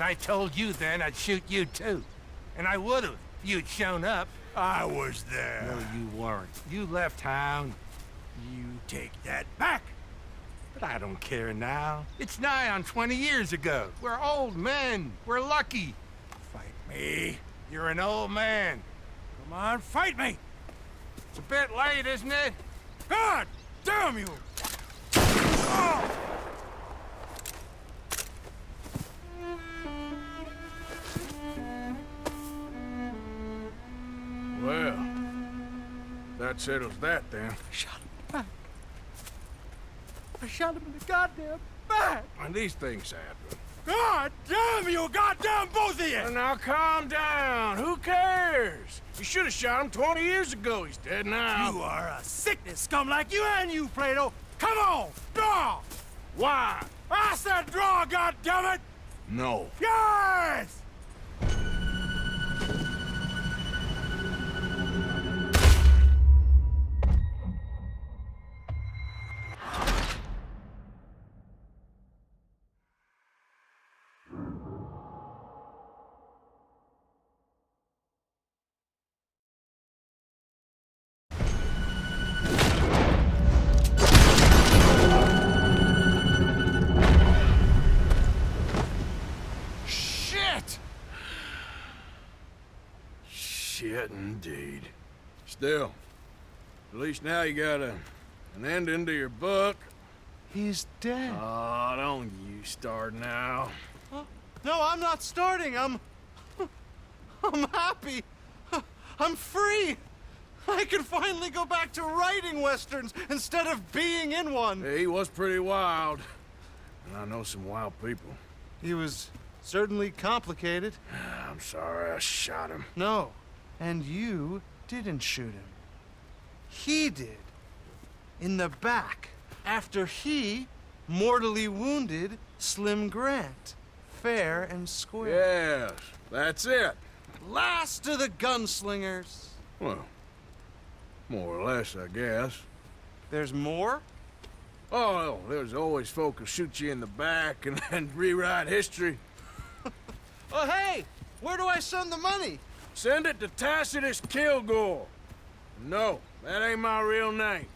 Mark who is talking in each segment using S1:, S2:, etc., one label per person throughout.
S1: I told you then I'd shoot you too. And I would've if you'd shown up.
S2: I was there.
S1: No, you weren't. You left town.
S2: You take that back.
S1: But I don't care now. It's nigh on 20 years ago. We're old men. We're lucky.
S2: Fight me.
S1: You're an old man.
S2: Come on, fight me.
S1: It's a bit late, isn't it?
S2: God damn you! Oh!
S3: Well, that settles that then.
S2: Shot him in the back. I shot him in the goddamn back.
S3: And these things happen.
S2: God damn you, goddamn both of you!
S3: Well, now calm down. Who cares? You should have shot him 20 years ago. He's dead now.
S2: You are a sickness scum like you and you, Plato. Come on, draw!
S3: Why?
S2: I said draw, goddammit!
S3: No.
S2: Yes!
S3: Shit, indeed. Still, at least now you got an ending to your book.
S2: He's dead.
S3: Oh, don't you start now.
S4: No, I'm not starting. I'm happy. I'm free. I can finally go back to writing westerns instead of being in one.
S3: Hey, he was pretty wild. And I know some wild people.
S4: He was certainly complicated.
S3: I'm sorry I shot him.
S4: No, and you didn't shoot him. He did. In the back, after he mortally wounded Slim Grant. Fair and square.
S3: Yes, that's it.
S4: Last of the gunslingers.
S3: Well, more or less, I guess.
S4: There's more?
S3: Oh, there's always folk who shoot you in the back and then rewrite history.
S4: Oh, hey! Where do I send the money?
S3: Send it to Tacitus Kilgore. No, that ain't my real name.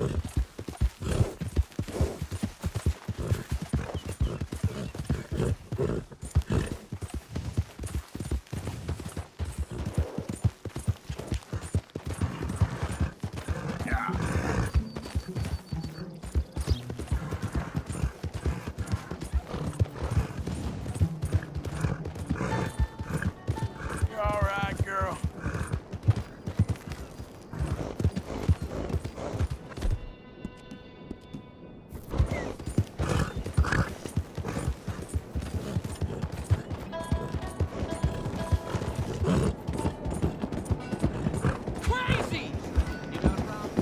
S3: You all right, girl?
S2: Crazy! You got a problem?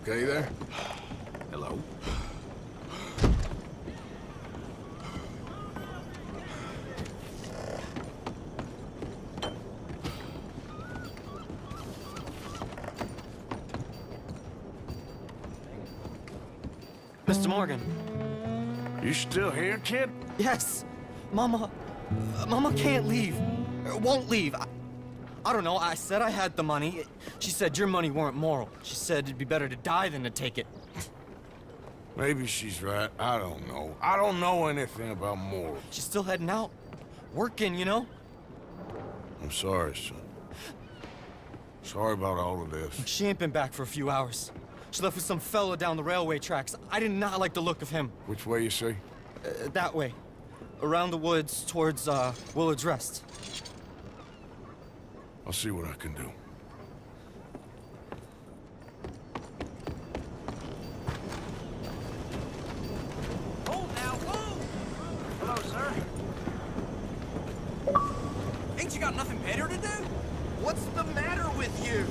S3: Okay there? Hello?
S5: Mr. Morgan.
S3: You still here, kid?
S5: Yes. Mama can't leave. Won't leave. I don't know. I said I had the money. She said your money weren't moral. She said it'd be better to die than to take it.
S3: Maybe she's right. I don't know. I don't know anything about morals.
S5: She's still heading out. Working, you know?
S3: I'm sorry, son. Sorry about all of this.
S5: She ain't been back for a few hours. She left with some fella down the railway tracks. I did not like the look of him.
S3: Which way you say?
S5: That way. Around the woods towards, Willard's Rest.
S3: I'll see what I can do.
S2: Hold now, whoa! Hello, sir. Ain't you got nothing better to do? What's the matter with you?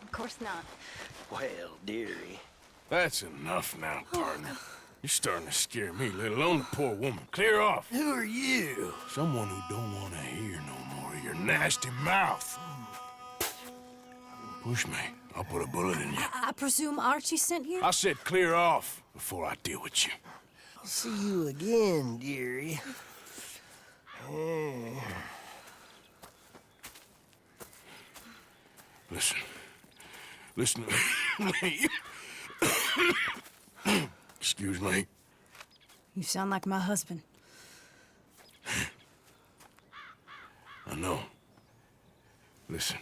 S6: Of course not.
S3: Well, dearie. That's enough now, partner. You're starting to scare me, let alone the poor woman. Clear off. Who are you? Someone who don't want to hear no more of your nasty mouth. Push me. I'll put a bullet in you.
S6: I presume Archie sent you?
S3: I said clear off before I deal with you.
S7: I'll see you again, dearie.
S3: Listen. Listen to me. Excuse me.
S6: You sound like my husband.
S3: I know. Listen,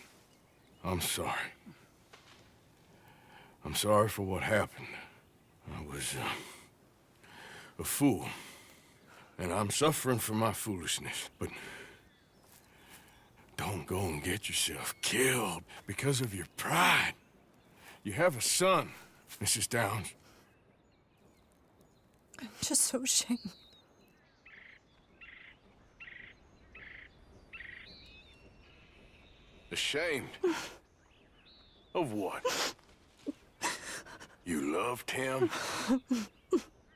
S3: I'm sorry. I'm sorry for what happened. I was, a fool. And I'm suffering for my foolishness, but don't go and get yourself killed because of your pride. You have a son, Mrs. Downs.
S6: I'm just so ashamed.
S3: Ashamed? Of what? You loved him?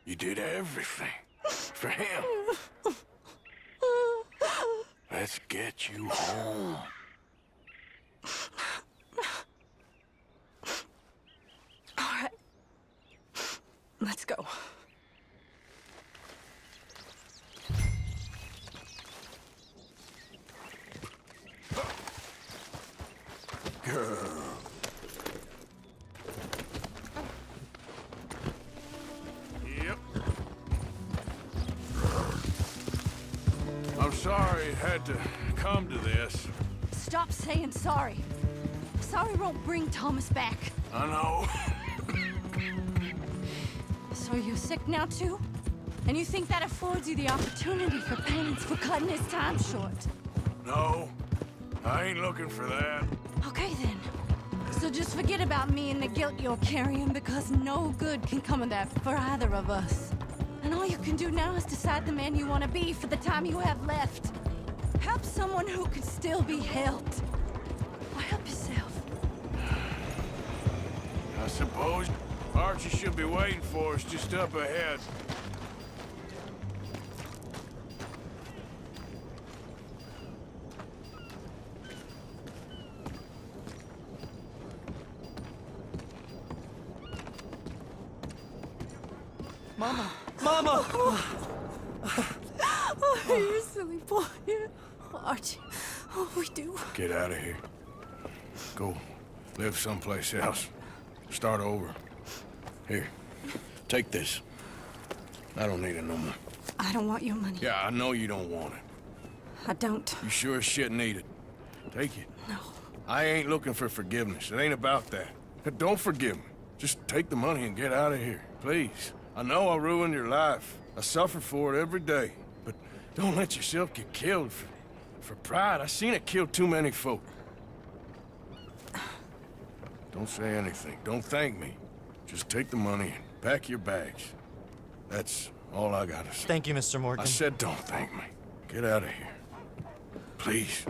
S3: You did everything for him. Let's get you home.
S6: All right. Let's go.
S3: Girl. Yep. I'm sorry it had to come to this.
S6: Stop saying sorry. Sorry won't bring Thomas back.
S3: I know.
S6: So you're sick now too? And you think that affords you the opportunity for penance for cutting his time short?
S3: No, I ain't looking for that.
S6: Okay then. So just forget about me and the guilt you're carrying, because no good can come of that for either of us. And all you can do now is decide the man you want to be for the time you have left. Help someone who could still be helped. Or help yourself.
S3: I suppose Archie should be waiting for us just up ahead.
S5: Mama! Mama!
S6: Oh, you silly boy. Oh, Archie. Oh, we do.
S3: Get out of here. Go live someplace else. Start over. Here, take this. I don't need it no more.
S6: I don't want your money.
S3: Yeah, I know you don't want it.
S6: I don't.
S3: You sure as shit need it. Take it.
S6: No.
S3: I ain't looking for forgiveness. It ain't about that. Don't forgive me. Just take the money and get out of here, please. I know I ruined your life. I suffer for it every day. But don't let yourself get killed for pride. I seen it kill too many folk. Don't say anything. Don't thank me. Just take the money and pack your bags. That's all I gotta say.
S5: Thank you, Mr. Morgan.
S3: I said don't thank me. Get out of here. Please.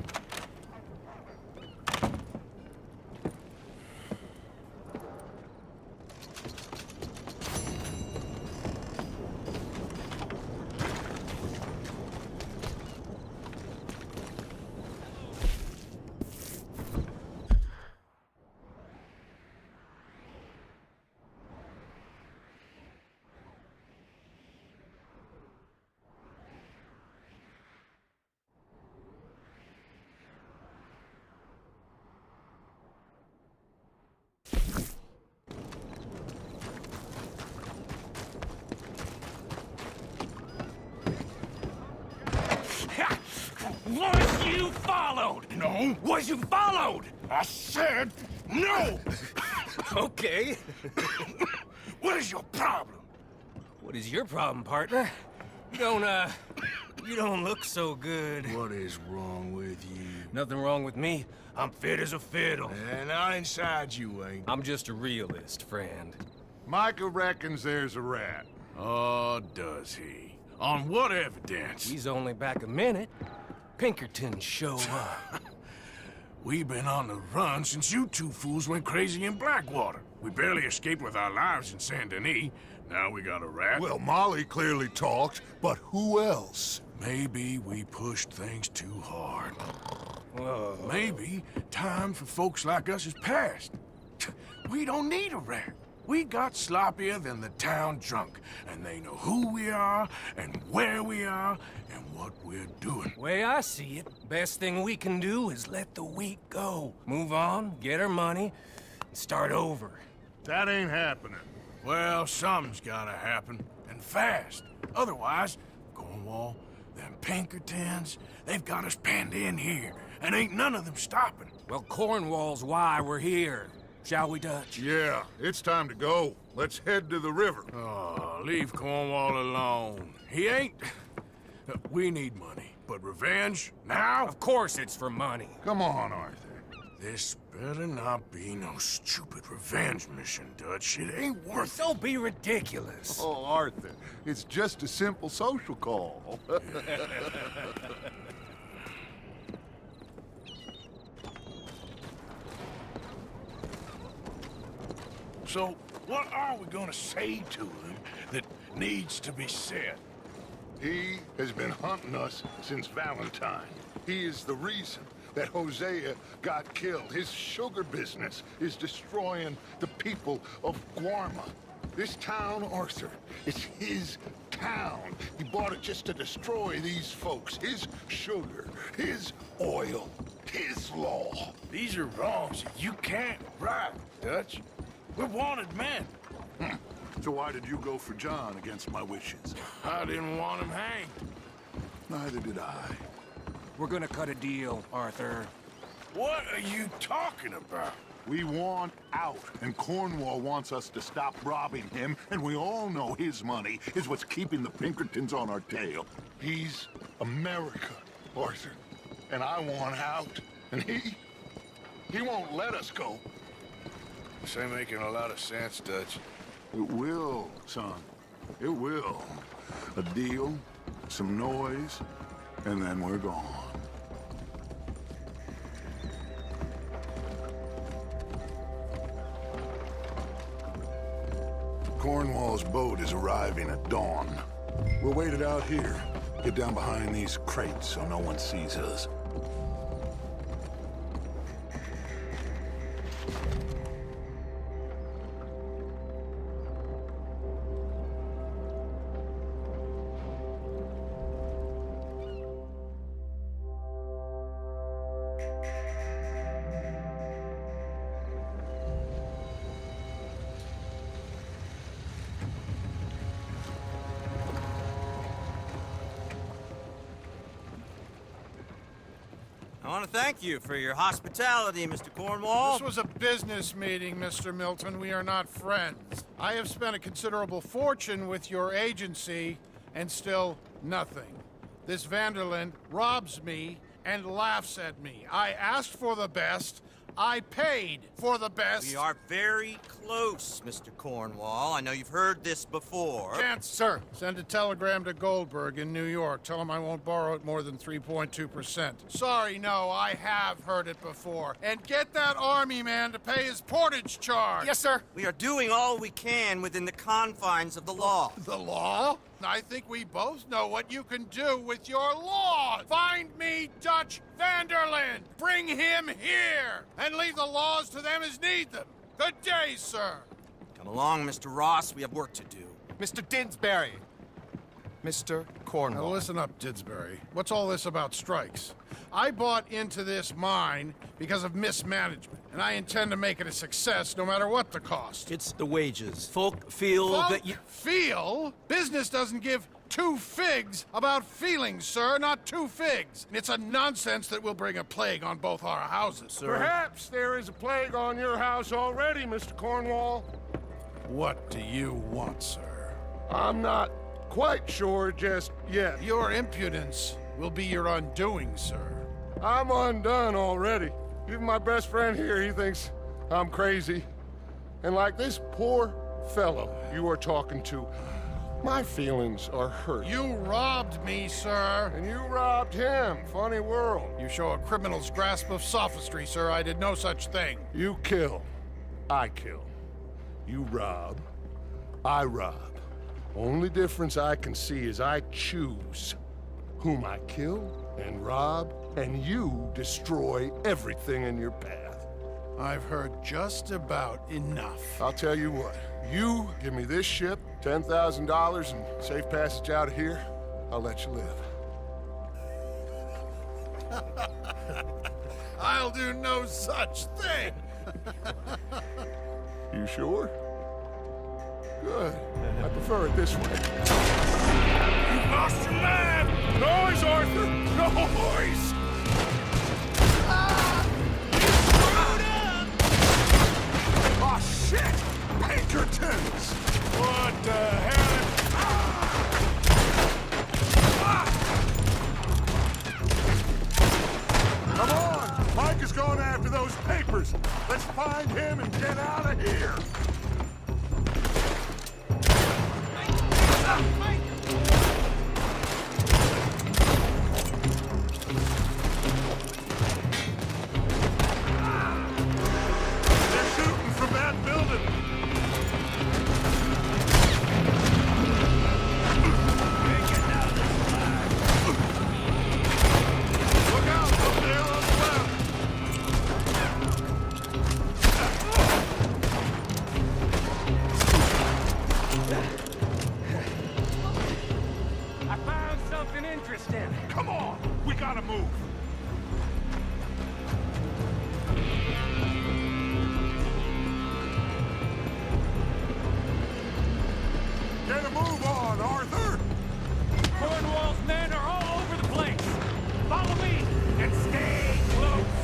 S1: Was you followed? No. Was you followed? I said no.
S8: Okay.
S1: What is your problem?
S8: What is your problem, partner? You don't look so good.
S3: What is wrong with you?
S8: Nothing wrong with me. I'm fit as a fiddle.
S3: And not inside you ain't.
S8: I'm just a realist, friend.
S1: Micah reckons there's a rat.
S3: Oh, does he? On what evidence?
S8: He's only back a minute. Pinkerton show up.
S3: We've been on the run since you two fools went crazy in Blackwater. We barely escaped with our lives in Saint Denis. Now we got a rat.
S1: Well, Molly clearly talked, but who else?
S3: Maybe we pushed things too hard.
S8: Whoa.
S3: Maybe time for folks like us is past. We don't need a rat. We got sloppier than the town drunk, and they know who we are, and where we are, and what we're doing.
S8: Way I see it, best thing we can do is let the week go. Move on, get our money, and start over.
S9: That ain't happening.
S3: Well, something's gotta happen, and fast. Otherwise, Cornwall, them Pinkertons, they've got us penned in here, and ain't none of them stopping.
S8: Well, Cornwall's why we're here. Shall we, Dutch?
S9: Yeah, it's time to go. Let's head to the river.
S3: Oh, leave Cornwall alone. He ain't... We need money, but revenge? Now?
S8: Of course it's for money.
S9: Come on, Arthur.
S3: This better not be no stupid revenge mission, Dutch. It ain't worth it.
S8: Don't be ridiculous.
S9: Oh, Arthur, it's just a simple social call.
S3: So, what are we gonna say to him that needs to be said?
S9: He has been hunting us since Valentine. He is the reason that Hosea got killed. His sugar business is destroying the people of Guarma. This town, Arthur, it's his town. He bought it just to destroy these folks. His sugar, his oil, his law.
S3: These are wrongs you can't right, Dutch. We're wanted men.
S9: So why did you go for John against my wishes?
S3: I didn't want him hanged.
S9: Neither did I.
S8: We're gonna cut a deal, Arthur.
S3: What are you talking about?
S9: We want out, and Cornwall wants us to stop robbing him, and we all know his money is what's keeping the Pinkertons on our tail. He's America, Arthur, and I want out, and he won't let us go.
S3: This ain't making a lot of sense, Dutch.
S9: It will, son. It will. A deal, some noise, and then we're gone. Cornwall's boat is arriving at dawn. We'll wait it out here. Get down behind these crates so no one sees us.
S5: I want to thank you for your hospitality, Mr. Cornwall.
S2: This was a business meeting, Mr. Milton. We are not friends. I have spent a considerable fortune with your agency, and still nothing. This Vanderland robs me and laughs at me. I asked for the best. I paid for the best.
S5: We are very close, Mr. Cornwall. I know you've heard this before.
S2: Chance, sir. Send a telegram to Goldberg in New York. Tell him I won't borrow it more than 3.2%. Sorry, no, I have heard it before. And get that army man to pay his portage charge.
S5: Yes, sir. We are doing all we can within the confines of the law.
S2: The law? I think we both know what you can do with your law. Find me Dutch Vanderland. Bring him here. And leave the laws to them as need them. Good day, sir.
S5: Come along, Mr. Ross. We have work to do.
S10: Mr. Didsbury. Mr. Cornwall.
S2: Now listen up, Didsbury. What's all this about strikes? I bought into this mine because of mismanagement, and I intend to make it a success no matter what the cost.
S5: It's the wages. Folk feel that you...
S2: Feel? Business doesn't give two figs about feelings, sir, not two figs. It's a nonsense that will bring a plague on both our houses, sir.
S3: Perhaps there is a plague on your house already, Mr. Cornwall.
S2: What do you want, sir?
S3: I'm not quite sure just yet.
S2: Your impudence will be your undoing, sir.
S3: I'm undone already. Even my best friend here, he thinks I'm crazy. And like this poor fellow you are talking to, my feelings are hurt.
S2: You robbed me, sir.
S3: And you robbed him. Funny world.
S2: You show a criminal's grasp of sophistry, sir. I did no such thing.
S3: You kill. I kill. You rob. I rob. Only difference I can see is I choose whom I kill and rob, and you destroy everything in your path.
S2: I've heard just about enough.
S3: I'll tell you what. You give me this ship, $10,000, and safe passage out of here, I'll let you live.
S2: I'll do no such thing.
S9: You sure? Good. I prefer it this way.
S3: You lost your mind! Noise, Arthur! Noise!
S9: Oh, shit! Pinkertons!
S3: What the hell?
S9: Come on! Mike is going after those papers. Let's find him and get out of here. They're shooting from that building. Look out up there on the left.
S8: I found something interesting.
S9: Come on, we gotta move. Get a move on, Arthur.
S8: Cornwall's men are all over the place. Follow me and stay close.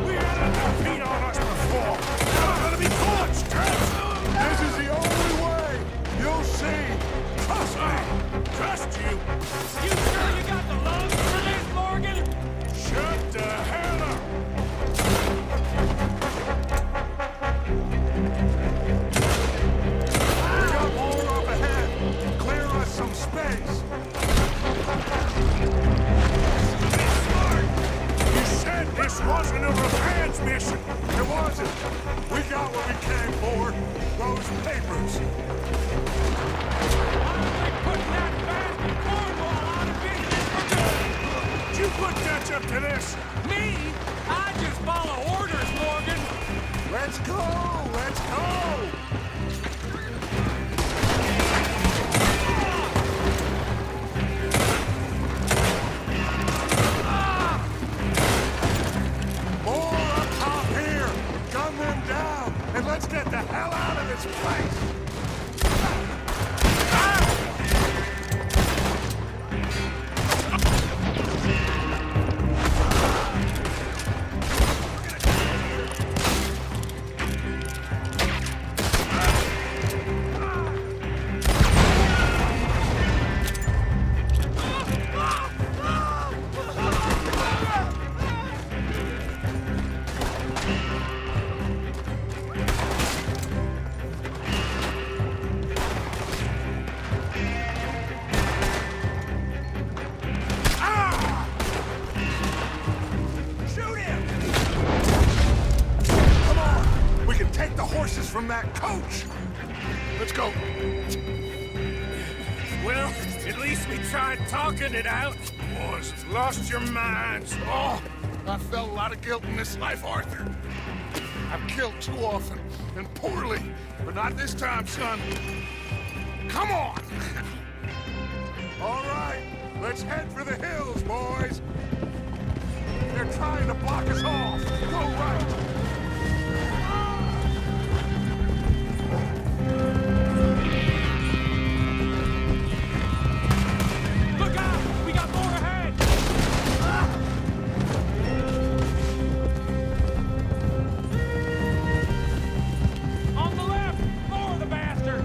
S3: We had enough heat on us before! Now we're gonna be punched!
S9: This is the only way. You'll see. Trust me.
S3: Trust you!
S8: You sure you got the lungs for this, Morgan?
S3: Shut the hell up!
S9: We got more up ahead. Clear us some space.
S3: You said this wasn't a revenge mission!
S9: It wasn't. We got what we came for. Those papers.
S8: Putting that bastard Cornwall out of business for good.
S3: Did you put Dutch up to this?
S8: Me? I just follow orders, Morgan.
S9: Let's go. Let's go. More up top here. Gun them down. And let's get the hell out of this place. Come on. We can take the horses from that coach. Let's go.
S3: Well, at least we tried talking it out. Boys, lost your minds.
S9: Oh, I felt a lot of guilt in this life, Arthur. I've killed too often and poorly, but not this time, son. Come on! All right, let's head for the hills, boys. They're trying to block us off. Go right.
S8: Look out! We got more ahead! On the left! More of the bastard!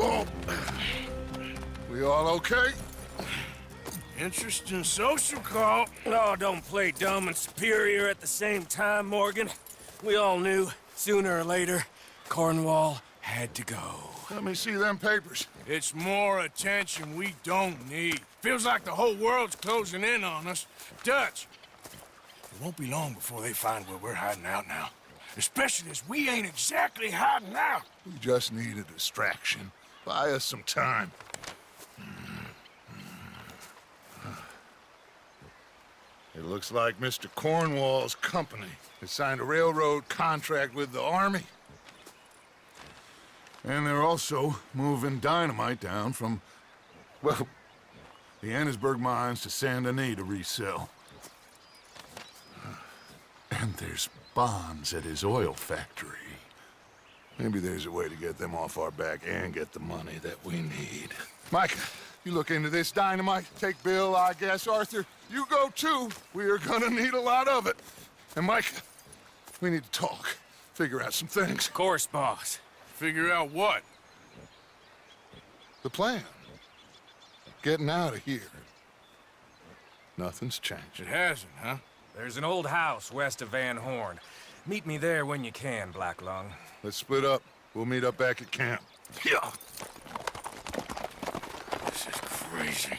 S9: Oh. We all okay?
S3: Interesting social call.
S8: Oh, don't play dumb and superior at the same time, Morgan. We all knew, sooner or later, Cornwall had to go.
S9: Let me see them papers.
S3: It's more attention we don't need. Feels like the whole world's closing in on us. Dutch, it won't be long before they find where we're hiding out now. Especially as we ain't exactly hiding out.
S9: We just need a distraction. Buy us some time. It looks like Mr. Cornwall's company has signed a railroad contract with the Army. And they're also moving dynamite down from, well, the Annesburg mines to Saint Denis to resell. And there's bonds at his oil factory. Maybe there's a way to get them off our back and get the money that we need. Mike, you look into this dynamite. Take Bill, I guess. Arthur, you go too. We are gonna need a lot of it. And Mike, we need to talk. Figure out some things.
S8: Of course, boss.
S3: Figure out what?
S9: The plan. Getting out of here. Nothing's changed.
S3: It hasn't, huh?
S8: There's an old house west of Van Horn. Meet me there when you can, Black Lung.
S9: Let's split up. We'll meet up back at camp.
S3: Yeah. This is crazy.